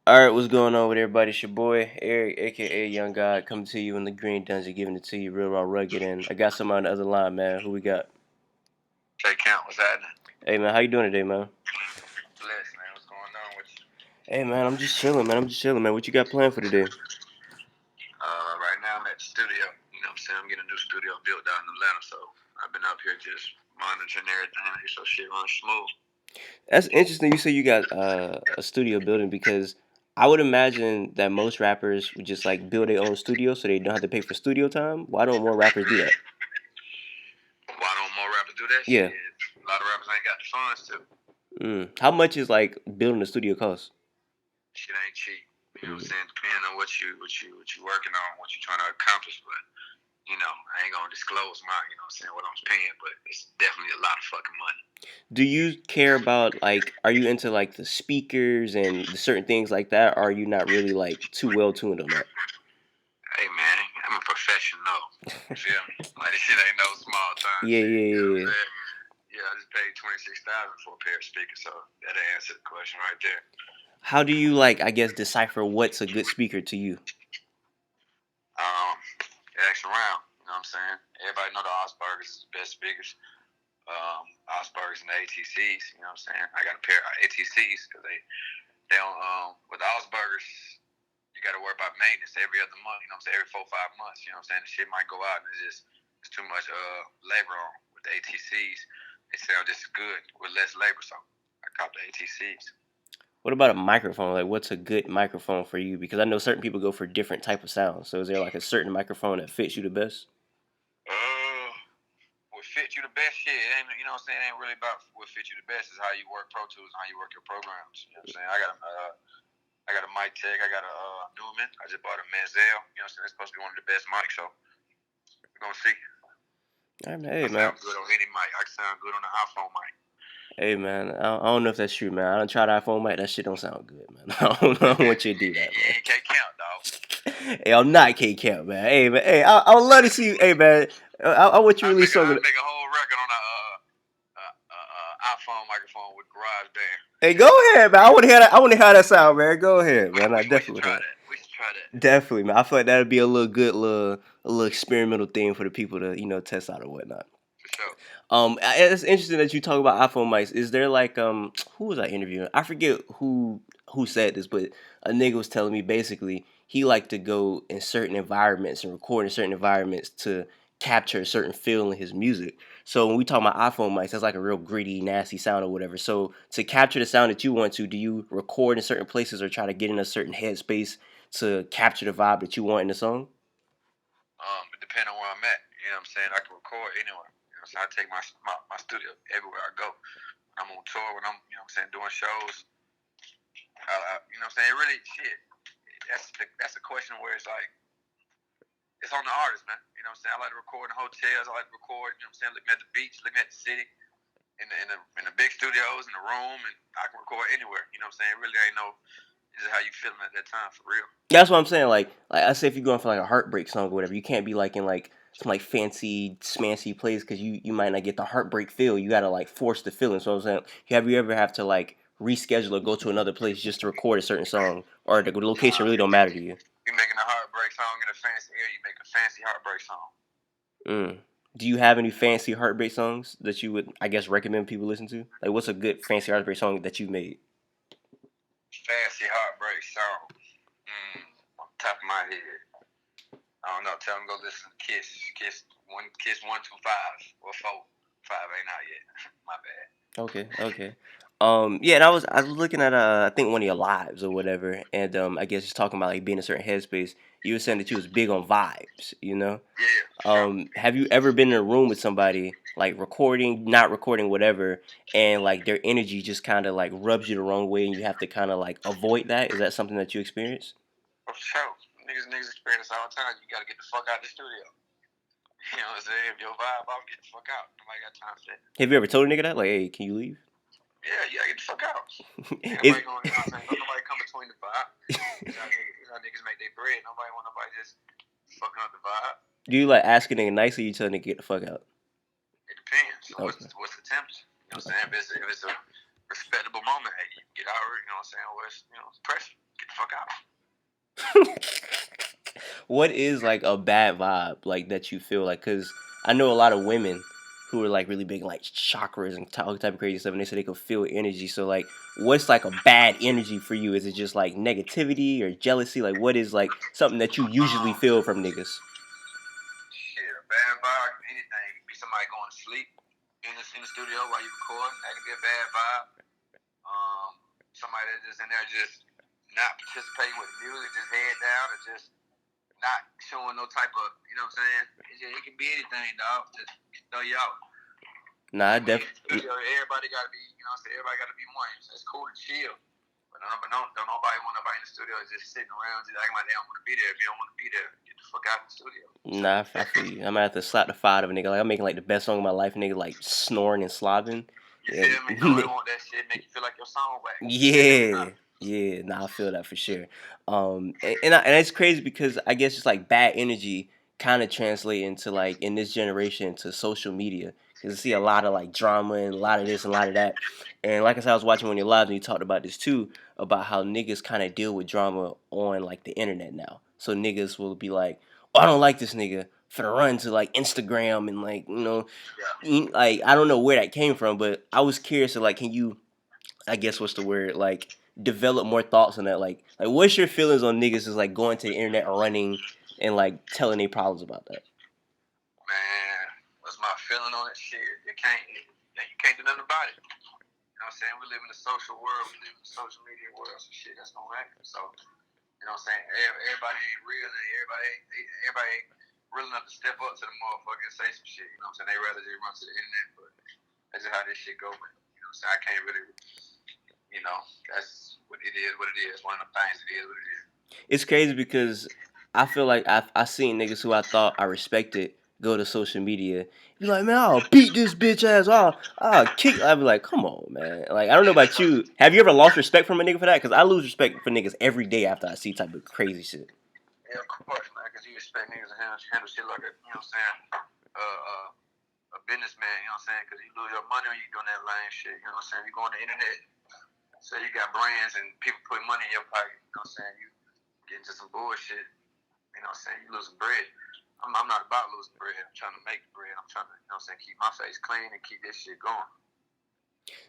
All right, what's going on with everybody? It's your boy Eric, aka Young God, coming to you in the Green Dungeon, giving it to you real raw, rugged. And I got somebody on the other line, man. Who we got? Hey, Count, what's happening? Hey, man, how you doing today, man? Bless, man. What's going on with you? Hey, man, I'm just chilling, man. I'm just chilling, man. What you got planned for today? Right now I'm at the studio. You know what I'm saying? I'm getting a new studio built down in Atlanta, so I've been up here just monitoring everything, so shit runs smooth. That's interesting. You say you got a studio building because I would imagine that most rappers would just like build their own studio so they don't have to pay for studio time. Why don't more rappers do that? Why don't more rappers do that Yeah. shit? A lot of rappers ain't got the funds to. How much is like building a studio cost? Shit ain't cheap. You know what I'm saying? Depending on what you working on, what you trying to accomplish, but I ain't gonna disclose what I'm paying, but it's definitely a lot of fucking money. Do you care about like are you into like the speakers and the certain things like that, or are you not really like too well tuned on that? Hey man, I'm a professional. You feel me? Like this shit ain't no small time Yeah, shit. yeah, You know what yeah, I'm yeah. saying? Yeah, I just paid $26,000 for a pair of speakers, so that answered the question right there. How do you like I guess decipher what's a good speaker to you? Um, ask around. You know what I'm saying? Everybody know the Osbergers is the best speakers. Osbergers and the ATCs. You know what I'm saying? I got a pair of ATCs because they don't. With the Osbergers, you got to worry about maintenance every other month. You know what I'm saying? Every 4 or 5 months. You know what I'm saying? The shit might go out and it's too much labor on. With the ATCs, they sound just as good with less labor, so I cop the ATCs. What about a microphone? Like what's a good microphone for you? Because I know certain people go for different type of sounds. So is there like a certain microphone that fits you the best? Uh, what fit you the best shit? It ain't, you know what I'm saying? It ain't really about what fit you the best. It's how you work Pro Tools and how you work your programs. You know what I'm saying? I got a mic tech. I got a Newman. I just bought a Menzel. You know what I'm saying? It's supposed to be one of the best mics, so we're gonna see. All right, man. Hey, I man. sound good on any mic. I sound good on the iPhone mic. Hey, man. I don't know if that's true, man. I don't try the iPhone mic. That shit don't sound good, man. I don't want you to do that, man. You can't count, dog. Hey, I'm not K Camp, man. Hey, man. Hey, I would love to see you. Hey, man. I want you to release something. I make a whole record on a iPhone microphone with GarageBand. Hey, go ahead, man. I want to hear that. I want to hear how that sound, man. Go ahead, man. I We should definitely try want to. that. We should try that. Definitely, man. I feel like that'd be a little good, a little experimental thing for the people to, test out or whatnot. For sure. It's interesting that you talk about iPhone mics. Is there like who was I interviewing? I forget who said this, but a nigga was telling me basically he liked to go in certain environments and record in certain environments to capture a certain feel in his music. So when we talk about iPhone mics, that's like a real gritty, nasty sound or whatever. So to capture the sound that you want to, do you record in certain places or try to get in a certain headspace to capture the vibe that you want in the song? It depends on where I'm at. You know what I'm saying? I can record anywhere. You know what I'm saying? I take my studio everywhere I go. When I'm on tour, when I'm, you know what I'm saying, doing shows. You know what I'm saying? It really, shit. That's a question where it's like, it's on the artist, man. You know what I'm saying? I like to record in hotels. I like to record, you know what I'm saying, looking at the beach, looking at the city, in the big studios, in the room, and I can record anywhere. You know what I'm saying? It really ain't no, it's just how you feeling at that time, for real. That's what I'm saying. Like I say, if you're going for like a heartbreak song or whatever, you can't be like in like some like fancy, smancy place because you might not get the heartbreak feel. You gotta like force the feeling. So I'm saying, have you ever have to like reschedule or go to another place just to record a certain song, or the location really don't matter to you? You making a heartbreak song in a fancy area, you make a fancy heartbreak song. Mm. Do you have any fancy heartbreak songs that you would, I guess, recommend people listen to? Like, what's a good fancy heartbreak song that you made? Fancy heartbreak song. On top of my head. I don't know. Tell them go listen to Kiss. Kiss 125 or 4. 5 ain't out yet. My bad. Okay, okay. Yeah, and I was looking at I think one of your lives or whatever, and I guess just talking about like being in a certain headspace. You were saying that you was big on vibes, you know. Yeah, sure. Have you ever been in a room with somebody like recording, not recording, whatever, and like their energy just kind of like rubs you the wrong way, and you have to kind of like avoid that? Is that something that you experience? For sure. Niggas experience all the time. You gotta get the fuck out of the studio. You know what I'm saying? If your vibe off, get the fuck out. Nobody got time for that. Have you ever told a nigga that, like, hey, can you leave? Yeah, you gotta get the fuck out. Is, Nobody going, you know what I'm saying? Don't nobody come between the vibe. You know niggas make their bread. Nobody want nobody just fucking up the vibe. do you like ask a nigga nice, or you tell a nigga get the fuck out? It depends. Okay. What's the temperature? You know what I'm saying? If it's a respectable moment, hey, you get out. You know what I'm saying? What's pressure? Get the fuck out. What is like a bad vibe like that you feel like? Cause I know a lot of women who are like really big like chakras and all type of crazy stuff, and they say they can feel energy. So like, what's like a bad energy for you? Is it just like negativity or jealousy? Like, what is like something that you usually feel from niggas? Shit, a bad vibe, anything. It could be somebody going to sleep in the studio while you recording. That could be a bad vibe. Um, Somebody that's just in there just not participating with the music, just head down, or just not showing no type of, you know what I'm saying? It can be anything, dog. Just throw you out. Nah, I When def you're in the studio, everybody got to be, you know what I'm saying? Everybody got to be one. It's cool to chill. But don't nobody want nobody in the studio just sitting around just acting like they don't want to be there. If you don't want to be there, get the fuck out of the studio. nah, I feel you. I'm gonna have to slap the fire of a nigga. Like I'm making like the best song of my life, nigga like snoring and slobbing. You Yeah, feel me? Nobody want that shit. Make you feel like your song whack. yeah, yeah. Nah, I feel that for sure. And it's crazy because I guess it's like bad energy kind of translate into like in this generation to social media because I see a lot of like drama and a lot of this and a lot of that. And like I said, I was watching one of your lives and you talked about this too about how niggas kind of deal with drama on like the internet now. So niggas will be like, "Oh, I don't like this nigga." For the run to like Instagram and like Yeah. like I don't know where that came from, but I was curious. To, like, can you I guess what's the word like develop more thoughts on that like what's your feelings on niggas is like going to the internet or running and like telling their problems about that. Man, what's my feeling on that shit? You can't do nothing about it. You know what I'm saying? We live in a social world. We live in a social media world. So shit, that's gonna happen. So you know what I'm saying? Everybody ain't real, and everybody ain't real enough to step up to the motherfucker and say some shit. You know what I'm saying? They rather just run to the internet, but that's just how this shit go. Man. You know what I'm saying? I can't really, you know, that's what it is. What it is. One of the things. It is what it is. It's crazy because I feel like I seen niggas who I thought I respected go to social media be like, man, I'll beat this bitch ass, I'll kick. I'll be like, come on, man. Like I don't know about you, have you ever lost respect from a nigga for that? Because I lose respect for niggas every day after I see type of crazy shit. Yeah, of course, man. Because you expect niggas to handle shit like a, you know what I'm saying? A businessman, you know what I'm saying? Because you lose your money when you doing that lame shit. You know what I'm saying? You go on the internet, say you got brands and people put money in your pocket. You know what I'm saying? You get into some bullshit. You know what I'm saying? You losing bread. I'm not about losing bread. I'm trying to make bread. I'm trying to, you know what I'm saying, keep my face clean and keep this shit going.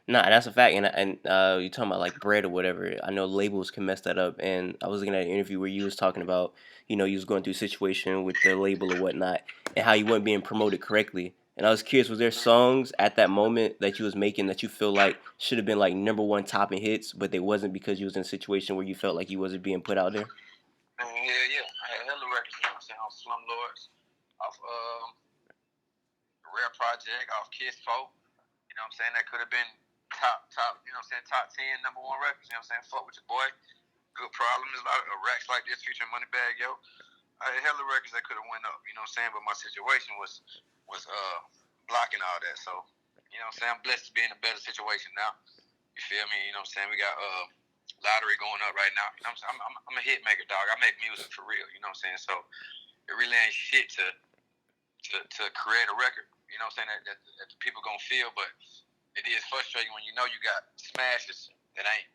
Nah, that's a fact. And you talking about like bread or whatever. I know labels can mess that up. And I was looking at an interview where you was talking about, you was going through a situation with the label or whatnot, and how you weren't being promoted correctly. And I was curious, was there songs at that moment that you was making that you feel like should have been like number one topping hits, but they wasn't because you was in a situation where you felt like you wasn't being put out there? Yeah. I had hella records, you know what I'm saying, off Slumlords, off the Rare Project, off Kiss 4. You know what I'm saying? That could have been top, you know what I'm saying, top 10 number one records, you know what I'm saying? Fuck with your boy. Good Problem is a lot of racks like this featuring Moneybag Yo. I had hella records that could have went up, you know what I'm saying? But my situation was blocking all that. So, you know what I'm saying? I'm blessed to be in a better situation now. You feel me? You know what I'm saying? We got lottery going up right now. You know what I'm saying? I'm a hit maker, dog. I make music for real, you know what I'm saying? So it really ain't shit to create a record. You know what I'm saying? That the people gonna feel, but it is frustrating when you know you got smashes that ain't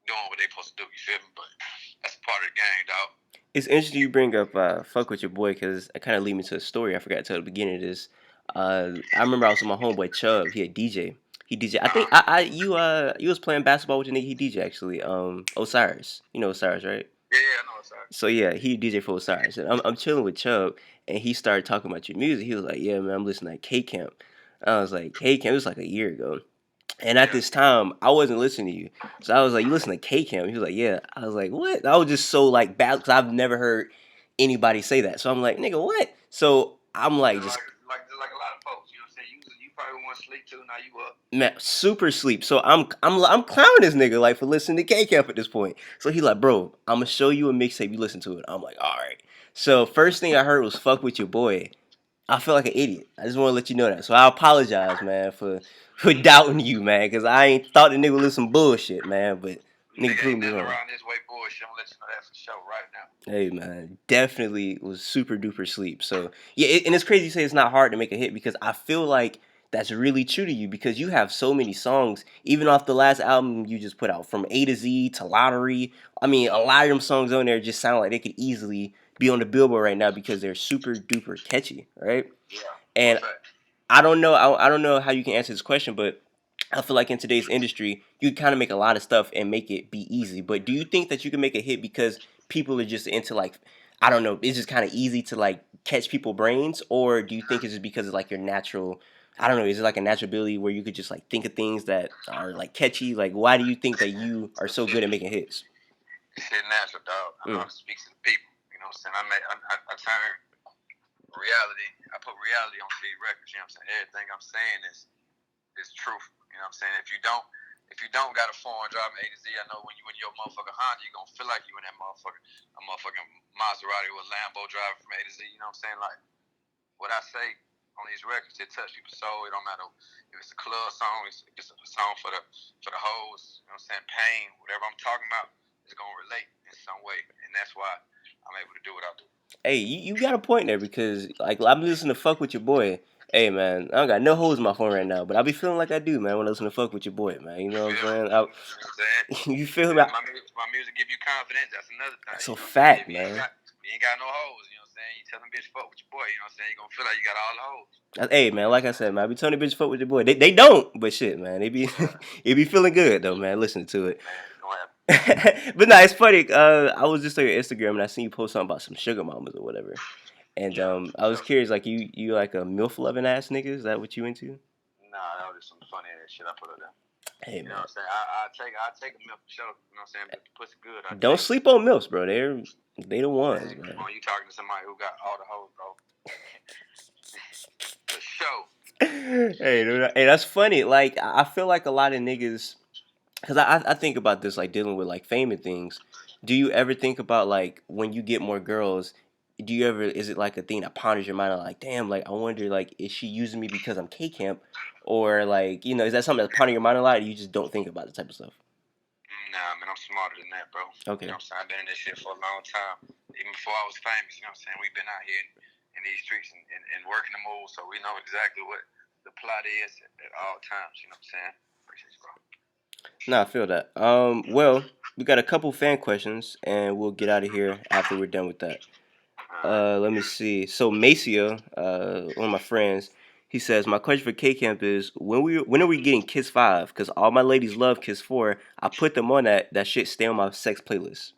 doing what they supposed to do. You feel me? But that's a part of the game, dog. It's interesting you bring up "fuck with your boy" because it kind of lead me to a story. I forgot to tell the beginning of this. I remember I was with my homeboy Chubb. He a DJ. He DJ. I think you was playing basketball with your nigga. He DJ actually. Osiris. You know Osiris, right? Yeah, I know it's all right. So yeah, he DJ for Osiris. And I'm chilling with Chubb, and he started talking about your music. He was like, "Yeah, man, I'm listening to K Camp." I was like, "K Camp." It was like a year ago. And at Yeah. this time, I wasn't listening to you. So I was like, "You listen to K Camp?" He was like, "Yeah." I was like, "What?" I was just so like bad because I've never heard anybody say that. So I'm like, "Nigga, what?" So I'm like, just Just like a lot of folks, you know what I'm saying? You probably want to sleep too. Now you up. man, super sleep. So I'm clowning this nigga like for listening to K Camp at this point. So he like, "Bro, I'm gonna show you a mixtape. You listen to it." I'm like, "All right." So first thing I heard was "Fuck with your boy." I feel like an idiot. I just want to let you know that. So I apologize, man, for doubting you, man, because I ain't thought the nigga was some bullshit, man. But nigga Nigga proved ain't me nothing wrong. around this way bullshit. I'm gonna let you know that for sure right now. Hey, man, definitely was super duper sleep. So yeah, and it's crazy you say it's not hard to make a hit because I feel like that's really true to you because you have so many songs, even off the last album you just put out, from A to Z to Lottery. I mean, a lot of them songs on there just sound like they could easily be on the Billboard right now because they're super duper catchy, right? Yeah, for a And fact. I don't know, I don't know how you can answer this question, but I feel like in today's industry, you kind of make a lot of stuff and make it be easy. But do you think that you can make a hit because people are just into like, I don't know, it's just kind of easy to like catch people brains, or do you think it's just because of like your natural, I don't know, is it like a natural ability where you could just like think of things that are like catchy? Like, why do you think that you are Some so shit, good at making hits? shit natural, dog. I know Mm. how to speak to the people. You know what I'm saying? I turn reality. I put reality on these records. You know what I'm saying? Everything I'm saying is truth. You know what I'm saying? If you don't got a foreign driving A to Z, I know when you in your motherfucking Honda, you gonna feel like you in that motherfucking Maserati or Lambo driving from A to Z. You know what I'm saying? Like what I say on these records, it touch people's soul. It don't matter if it's a club song, if it's a song for the hoes. You know what I'm saying? Pain, whatever I'm talking about, is gonna relate in some way, and that's why I'm able to do what I do. Hey, you got a point there because like I'm listening to "Fuck with Your Boy." Hey man, I don't got no holes in my phone right now, but I be feeling like I do, man, when I listen to "Fuck with Your Boy," man. You You know what I'm feel me? saying? You know what I'm saying? You feel me? My music give you confidence. That's another thing. That's a You know what I'm saying? fact, If man. you ain't got no hoes, you know what I'm saying? You tell them bitch fuck with your boy, you know what I'm saying? You gonna feel like you got all the hoes. Hey man, like I said, man, I be telling the bitch fuck with your boy. They don't, but shit, man, they be Yeah, it be feeling good though, man. Listening to it. man, it's gonna happen. But nah, it's funny. I was just on your Instagram and I seen you post something about some sugar mamas or whatever. And Yeah, I for was sure. curious, like you like a milf loving ass nigga? Is that what you into? Nah, that was just some funny ass shit I put up there. Hey You know man, what I'm saying? I take a milk for sure. You know what I'm saying? If the pussy good, I don't take it. sleep on milfs, bro. They the ones, Man, come man. on, you talking to somebody who got all the hoes, bro. For sure. Hey, dude, hey, that's funny. Like I feel like a lot of niggas, because I think about this like dealing with like fame and things. Do you ever think about like when you get more girls? Do you ever is it like a thing that ponders your mind like damn like I wonder like is she using me because I'm K camp or like is that something that's pondering your mind a lot? Or you just don't think about the type of stuff. Nah, man, I'm smarter than that, bro. You Okay. know what I'm saying? I've been in this shit for a long time. Even before I was famous, you know what I'm saying? We've been out here in these streets and working the moves, so we know exactly what the plot is at all times, you know what I'm saying? Appreciate you, bro. Nah, I feel that. Well, we got a couple fan questions and we'll get out of here after we're done with that. Alright. Let me see. So Maceo, one of my friends, he says my question for K Camp is when are we getting Kiss 5? Because all my ladies love Kiss 4. I put them on that shit. Stay on my sex playlist.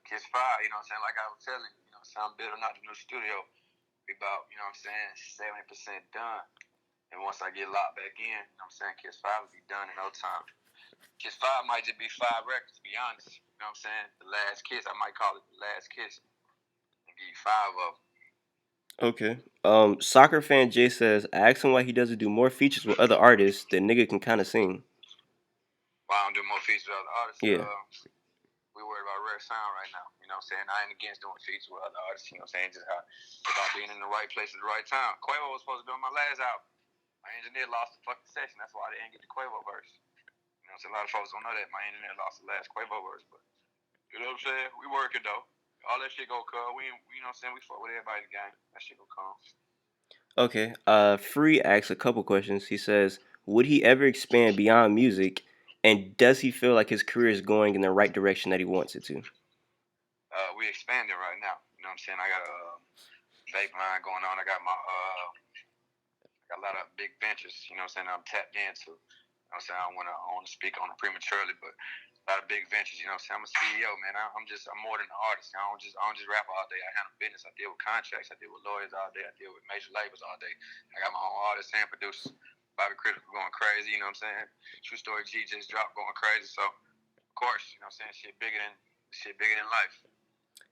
Kiss Fire, you know what I'm saying? Like I was telling you, you know, so I'm building out the new studio. We about, you know what I'm saying, 70% done. And once I get locked back in, you know what I'm saying, Kiss 5 will be done in no time. Kiss 5 might just be 5 records, to be honest. You know what I'm saying? The Last Kiss, I might call it The Last Kiss and give you 5 of them. Okay. Soccer fan Jay says I asked him why he doesn't do more features with other artists. The nigga can kind of sing. Why I don't do more features with other artists? Yeah. We worried about rare sound right now. You know what I'm saying? I ain't against doing features with other artists. You know what I'm saying? Just about being in the right place at the right time. Quavo was supposed to be on my last album. My engineer lost the fucking session. That's why I didn't get the Quavo verse. You know what I'm saying? A lot of folks don't know that. My engineer lost the last Quavo verse. But, you know what I'm saying? We working, though. All that shit go come. You know what I'm saying? We fuck with everybody in the game. That shit go come. Okay. Free asks a couple questions. He says, would he ever expand beyond music, and does he feel like his career is going in the right direction that he wants it to? We expanding right now. You know what I'm saying? I got a vape line going on. I got a lot of big ventures, you know what I'm saying, I'm tapped into. You know what I'm saying? I don't wanna speak on it prematurely, but a lot of big ventures, you know what I'm saying? I'm a CEO, man. I'm more than an artist. I don't just rap all day. I handle business. I deal with contracts. I deal with lawyers all day. I deal with major labels all day. I got my own artists and producers. Bobby Critical going crazy, you know what I'm saying? True Story G just dropped going crazy. So of course, you know what I'm saying, shit bigger than life.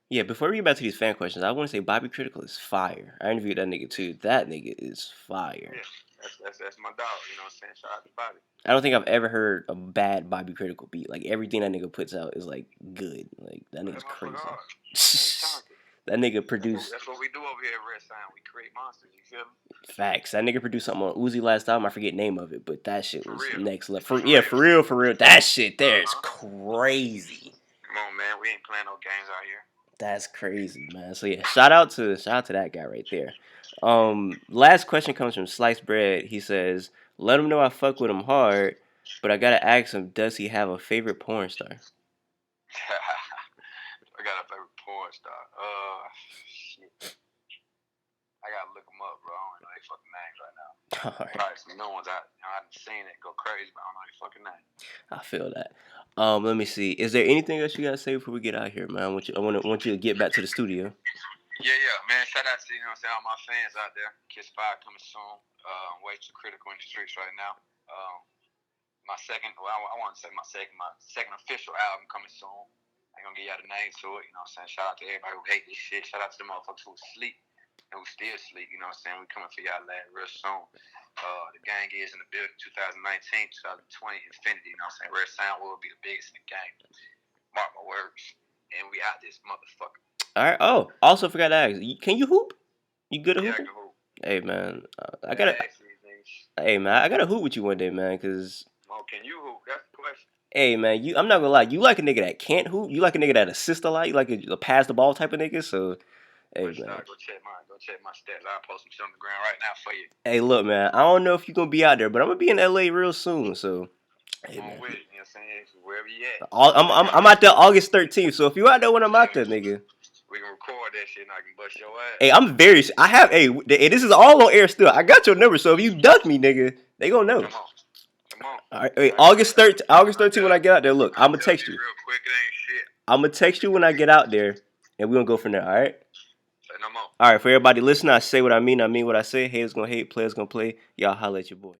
Yeah, before we get back to these fan questions, I want to say Bobby Critical is fire. I interviewed that nigga too. That nigga is fire. Yeah. That's my dog, you know what I'm saying? Shout out to Bobby. I don't think I've ever heard a bad Bobby Critical beat. Like everything that nigga puts out is like good. Like that That nigga's motherfucker crazy. hard. He's talented. That nigga produced That's what we do over here at Red Sound. We create monsters. You feel me? facts. That nigga produced something on Uzi last album. I forget name of it, but that shit For was real. next level. For Yeah, real. for real, for real. That shit there Uh is huh. crazy. Come on, man. We ain't playing no games out here. That's crazy, man. So yeah, shout out to that guy right there. Last question comes from Sliced Bread. He says, "Let him know I fuck with him hard, but I gotta ask him, does he have a favorite porn star?" I got a favorite porn star. Shit. I gotta look them up, bro. I don't know their fucking names right now. All right, Probably some new ones I haven't seen it go crazy, but I don't know their fucking name. I feel that. Let me see. Is there anything else you gotta say before we get out here, man? I want you to get back to the studio. Yeah, man. Shout out to all my fans out there. Kiss Five coming soon. Way too critical in the streets right now. My second, well, I want to say my second official album coming soon. I ain't gonna give y'all the name to it. You know what I'm saying? Shout out to everybody who hate this shit. Shout out to the motherfuckers who sleep and who still sleep. You know what I'm saying? We coming for y'all real soon. The gang is in the building 2019, 2020, Infinity. You know what I'm saying? Red Sound will be the biggest in the game. Mark my words. And we out this motherfucker. All right. Oh, also forgot to ask. Can you hoop? You good at Yeah, I hooping? can hoop. Hey man, I Yeah, gotta. actually, Hey man, I gotta hoop with you one day, man. Cause oh, can you hoop? That's the question. hey man, I'm not gonna lie. You like a nigga that can't hoop. You like a nigga that assist a lot. You like a pass the ball type of nigga. So hey Which man. go check my stats. I'll post some shit on the ground right now for you. Hey look man, I don't know if you gonna be out there, but I'm gonna be in LA real soon. So hey I'm man, with it. You know what I'm saying? Wherever you at. I'm out there August 13th. So if you out there when I'm out there, nigga. We can record that shit and I can bust your ass. Hey, I'm very. I have. Hey, this is all on air still. I got your number. So if you duck me, nigga, they gonna know. Come on. Come on. All right. Wait, August 13th when I get out there. Look, I'm gonna text you. Real quick, it ain't shit. I'm gonna text you when I get out there, and we're gonna go from there. All right. Say no more. All right. For everybody listening, I say what I mean. I mean what I say. Haters gonna hate. Players gonna play. Y'all holla at your boy.